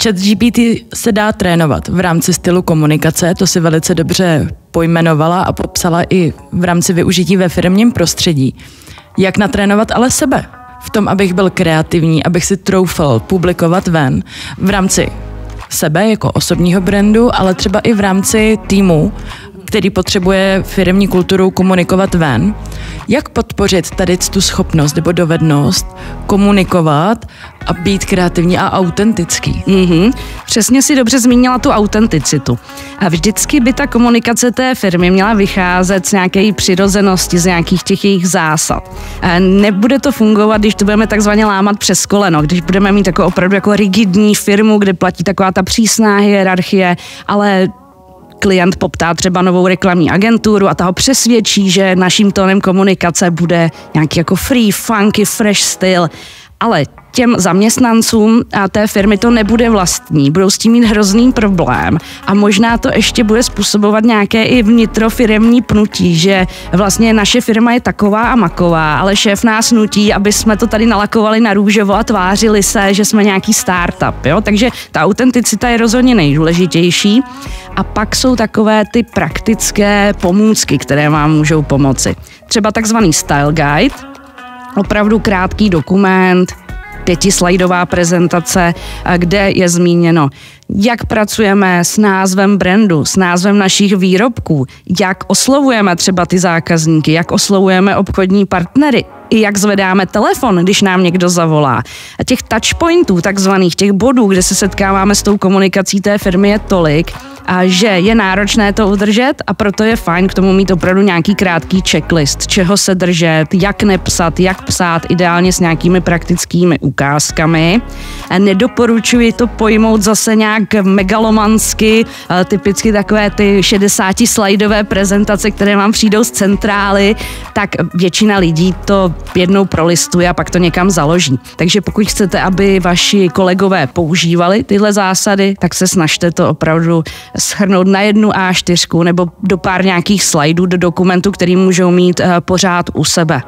ChatGPT se dá trénovat v rámci stylu komunikace, to si velice dobře pojmenovala a popsala i v rámci využití ve firmním prostředí. Jak natrénovat ale sebe? V tom, abych byl kreativní, abych si troufal publikovat ven v rámci sebe jako osobního brandu, ale třeba i v rámci týmu, který potřebuje firemní kulturu komunikovat ven. Jak podpořit tady tu schopnost nebo dovednost komunikovat a být kreativní a autentický? Přesně si dobře zmínila tu autenticitu. A vždycky by ta komunikace té firmy měla vycházet z nějaké přirozenosti, z nějakých těch jejich zásad. A nebude to fungovat, když to budeme takzvaně lámat přes koleno, když budeme mít takovou opravdu jako rigidní firmu, kde platí taková ta přísná hierarchie, ale klient poptá třeba novou reklamní agenturu a ta ho přesvědčí, že naším tónem komunikace bude nějaký jako free, funky, fresh styl, ale těm zaměstnancům a té firmy to nebude vlastní, budou s tím mít hrozný problém a možná to ještě bude způsobovat nějaké i vnitrofiremní pnutí, že vlastně naše firma je taková a maková, ale šéf nás nutí, aby jsme to tady nalakovali na růžovo a tvářili se, že jsme nějaký startup, jo? Takže ta autenticita je rozhodně nejdůležitější a pak jsou takové ty praktické pomůcky, které vám můžou pomoci. Třeba takzvaný style guide, opravdu krátký dokument, 5slajdová prezentace, kde je zmíněno, jak pracujeme s názvem brandu, s názvem našich výrobků, jak oslovujeme třeba ty zákazníky, jak oslovujeme obchodní partnery, i jak zvedáme telefon, když nám někdo zavolá. A těch touchpointů, takzvaných těch bodů, kde se setkáváme s tou komunikací té firmy, je tolik, a že je náročné to udržet a proto je fajn k tomu mít opravdu nějaký krátký checklist, čeho se držet, jak nepsat, jak psát, ideálně s nějakými praktickými ukázkami. A nedoporučuji to pojmout zase nějak megalomansky, typicky takové ty 60slajdové prezentace, které vám přijdou z centrály, tak většina lidí to jednou prolistuje a pak to někam založí. Takže pokud chcete, aby vaši kolegové používali tyhle zásady, tak se snažte to opravdu shrnout na jednu A4 nebo do pár nějakých slajdů do dokumentu, který můžou mít pořád u sebe.